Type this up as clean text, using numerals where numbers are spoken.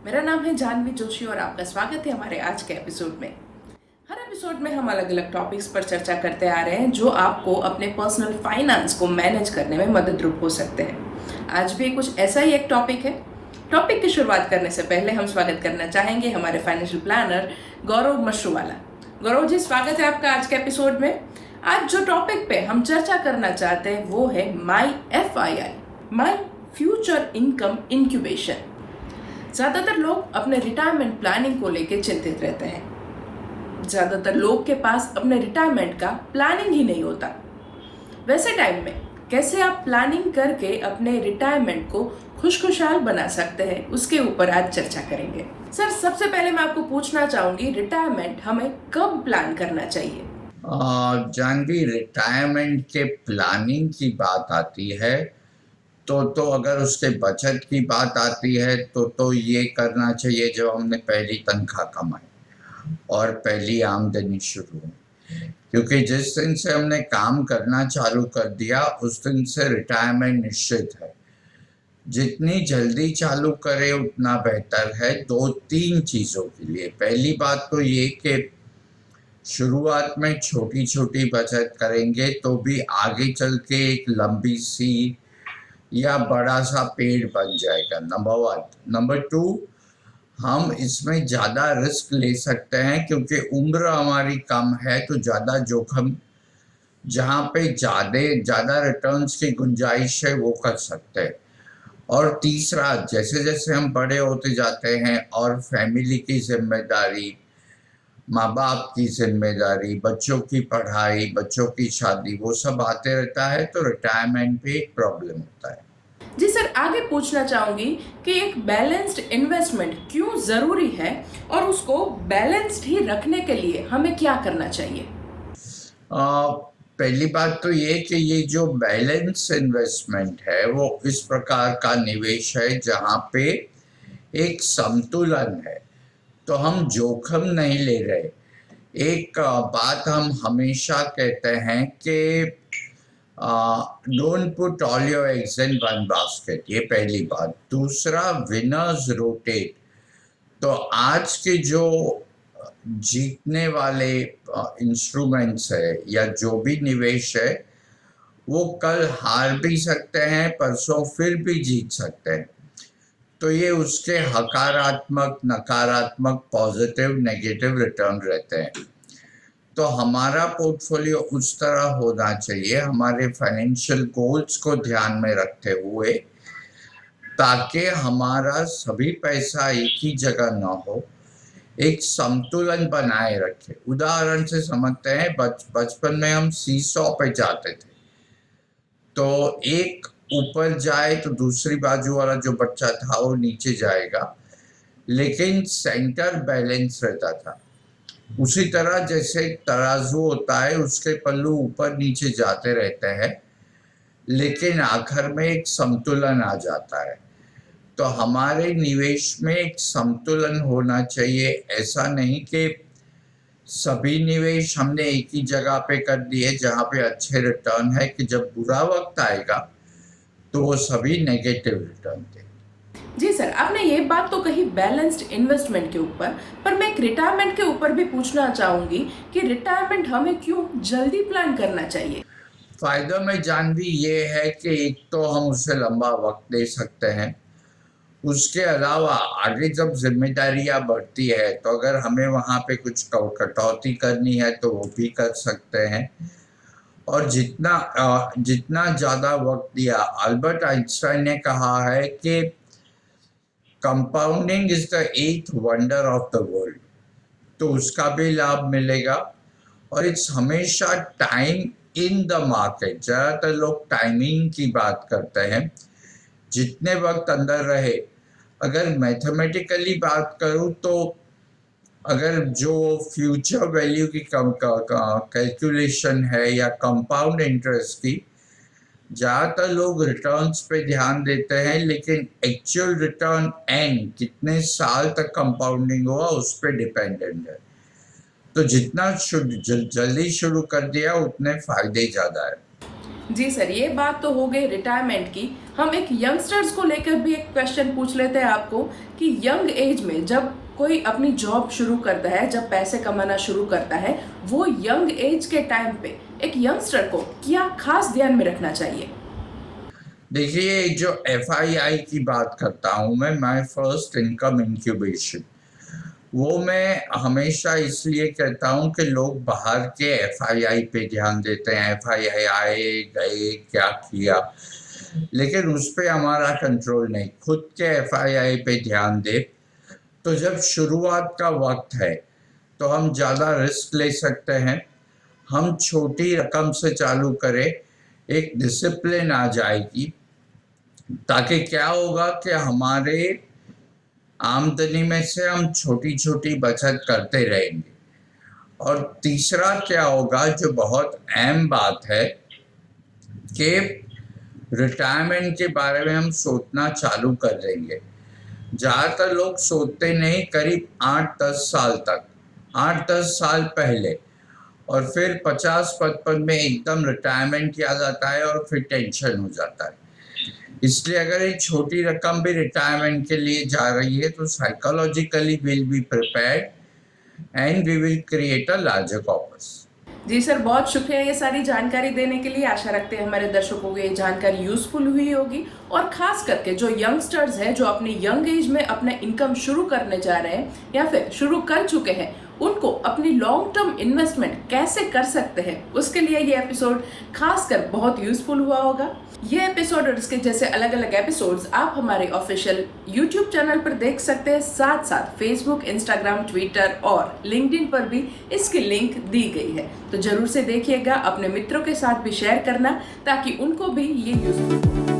मेरा नाम है जानवी जोशी और आपका स्वागत है हमारे आज के एपिसोड में। हर एपिसोड में हम अलग अलग टॉपिक्स पर चर्चा करते आ रहे हैं जो आपको अपने पर्सनल फाइनेंस को मैनेज करने में मददरूप हो सकते हैं। आज भी कुछ ऐसा ही एक टॉपिक है। टॉपिक की शुरुआत करने से पहले हम स्वागत करना चाहेंगे हमारे फाइनेंशियल प्लानर गौरव मशरूवाला। गौरव जी, स्वागत है आपका आज के एपिसोड में। आज जो टॉपिक पे हम चर्चा करना चाहते हैं वो है माई FII, my future income incubation. ज़्यादातर लोग अपने रिटायरमेंट प्लानिंग को लेकर चिंतित रहते हैं। ज़्यादातर लोग के पास अपने रिटायरमेंट का प्लानिंग ही नहीं होता। वैसे टाइम में कैसे आप प्लानिंग करके अपने रिटायरमेंट को खुशखुशाल बना सकते हैं, उसके ऊपर आज चर्चा करेंगे। सर, सबसे पहले मैं आपको पूछना चाहूँगी, रिटायरमेंट हमें कब प्लान करना चाहिए? जानवी, रिटायरमेंट के प्लानिंग की बात आती है तो अगर उसके बचत की बात आती है तो ये करना चाहिए जब हमने पहली तनख्वाह कमाई और पहली आमदनी शुरू हो, क्योंकि जिस दिन से हमने काम करना चालू कर दिया उस दिन से रिटायरमेंट निश्चित है। जितनी जल्दी चालू करे उतना बेहतर है, 2-3 चीज़ों के लिए। पहली बात तो ये कि शुरुआत में छोटी छोटी बचत करेंगे तो भी आगे चल के एक लंबी सी या बड़ा सा पेड़ बन जाएगा, नंबर 1। नंबर 2, हम इसमें ज़्यादा रिस्क ले सकते हैं क्योंकि उम्र हमारी कम है, तो ज़्यादा जोखिम जहाँ पे ज़्यादा रिटर्न्स की गुंजाइश है वो कर सकते हैं। और तीसरा, जैसे जैसे हम बड़े होते जाते हैं और फैमिली की जिम्मेदारी, माँ बाप की जिम्मेदारी, बच्चों की पढ़ाई, बच्चों की शादी, वो सब आते रहता है, तो रिटायरमेंट पे एक प्रॉब्लम होता है। जी सर, आगे पूछना चाहूँगी कि एक बैलेंस्ड इन्वेस्टमेंट क्यों ज़रूरी है और उसको बैलेंस्ड ही रखने के लिए हमें क्या करना चाहिए? पहली बात तो ये कि ये जो बैलेंस इन्वेस्टमेंट है वो इस प्रकार का निवेश है जहाँ पे एक संतुलन है, तो हम जोखिम नहीं ले रहे। एक बात हम हमेशा कहते हैं कि don't put all your eggs in one basket, ये पहली बात। दूसरा, विनर्स रोटेट। तो आज के जो जीतने वाले इंस्ट्रूमेंट्स है या जो भी निवेश है वो कल हार भी सकते हैं, परसों फिर भी जीत सकते हैं। तो ये उसके हकारात्मक, नकारात्मक, पॉजिटिव, नेगेटिव रिटर्न रहते हैं। तो हमारा पोर्टफोलियो उस तरह होना चाहिए, हमारे फाइनेंशियल गोल्स को ध्यान में रखते हुए, ताकि हमारा सभी पैसा एक ही जगह ना हो, एक संतुलन बनाए रखे। उदाहरण से समझते हैं, बचपन में हम सीसॉ पे जाते थे, तो एक ऊपर जाए तो दूसरी बाजू वाला जो बच्चा था वो नीचे जाएगा, लेकिन सेंटर बैलेंस रहता था। उसी तरह जैसे तराजू होता है, उसके पल्लू ऊपर नीचे जाते रहते हैं, लेकिन आखिर में एक संतुलन आ जाता है। तो हमारे निवेश में एक संतुलन होना चाहिए। ऐसा नहीं कि सभी निवेश हमने एक ही जगह पे कर दिए जहाँ पे अच्छे रिटर्न है, कि जब बुरा वक्त आएगा तो वो सभी नेगेटिव रिटर्न थे। जी सर, आपने ये बात तो कही बैलेंस्ड इन्वेस्टमेंट के ऊपर, पर मैं एक रिटायरमेंट के ऊपर भी पूछना चाहूँगी कि रिटायरमेंट हमें क्यों जल्दी प्लान करना चाहिए? फायदा में जानवी ये है कि एक तो हम उससे लंबा वक्त दे सकते हैं, उसके अलावा आगे जब जिम्मेदारियां बढ़ती है तो अगर हमें वहाँ पे कुछ कटौती करनी है तो वो भी कर सकते हैं। और जितना ज़्यादा वक्त दिया, अल्बर्ट आइंस्टाइन ने कहा है कि compounding is the 8th wonder of the world, तो उसका भी लाभ मिलेगा। और इट्स हमेशा टाइम इन द मार्केट। ज़्यादातर लोग टाइमिंग की बात करते हैं, जितने वक्त अंदर रहे। अगर मैथमेटिकली बात करूं तो अगर जो फ्यूचर वैल्यू की कैलकुलेशन है या कंपाउंड इंटरेस्ट की, ज़्यादातर लोग रिटर्न्स पे ध्यान देते हैं, लेकिन एक्चुअल रिटर्न एंड कितने साल तक कंपाउंडिंग हुआ उस पर डिपेंडेंट है। तो जितना जल्दी शुरू कर दिया उतने फायदे ज़्यादा है। जी सर, ये बात तो हो गई रिटायरमेंट की, हम एक यंगस्टर्स को लेकर भी एक क्वेश्चन पूछ लेते हैं आपको कि यंग एज में जब कोई अपनी जॉब शुरू करता है, जब पैसे कमाना शुरू करता है, वो यंग एज के टाइम पे एक यंगस्टर को क्या खास ध्यान में रखना चाहिए? देखिए, जो FII की बात करता हूँ मैं, माय फर्स्ट इनकम इंक्यूबेशन, वो मैं हमेशा इसलिए कहता हूँ कि लोग बाहर के FII पे ध्यान देते हैं, FII आए गए क्या किया, लेकिन उस पे हमारा कंट्रोल नहीं। खुद के FII पे ध्यान दे तो जब शुरुआत का वक्त है तो हम ज़्यादा रिस्क ले सकते हैं। हम छोटी रकम से चालू करें, एक डिसिप्लिन आ जाएगी, ताकि क्या होगा कि हमारे आमदनी में से हम छोटी छोटी बचत करते रहेंगे। और तीसरा क्या होगा, जो बहुत अहम बात है, कि रिटायरमेंट के बारे में हम सोचना चालू कर देंगे। ज़्यादातर लोग सोचते नहीं, करीब 8-10 साल तक, 8-10 साल पहले, और फिर 50-55 में एकदम रिटायरमेंट किया जाता है और फिर टेंशन हो जाता है। इसलिए अगर एक छोटी रकम भी रिटायरमेंट के लिए जा रही है तो psychologically will be prepared and we will create a larger corpus. जी सर, बहुत शुक्रिया ये सारी जानकारी देने के लिए। आशा रखते हैं हमारे दर्शकों को ये जानकारी यूजफुल हुई होगी, और खास करके जो यंगस्टर्स हैं, जो अपनी यंग एज में अपना इनकम शुरू करने जा रहे हैं या फिर शुरू कर चुके हैं, उनको अपनी लॉन्ग टर्म इन्वेस्टमेंट कैसे कर सकते हैं, उसके लिए ये एपिसोड खासकर बहुत यूजफुल हुआ होगा। ये एपिसोड और इसके जैसे अलग अलग एपिसोड्स आप हमारे ऑफिशियल YouTube चैनल पर देख सकते हैं। साथ साथ फेसबुक, इंस्टाग्राम, ट्विटर और लिंक्डइन पर भी इसकी लिंक दी गई है, तो जरूर से देखिएगा। अपने मित्रों के साथ भी शेयर करना ताकि उनको भी ये यूजफुल हो।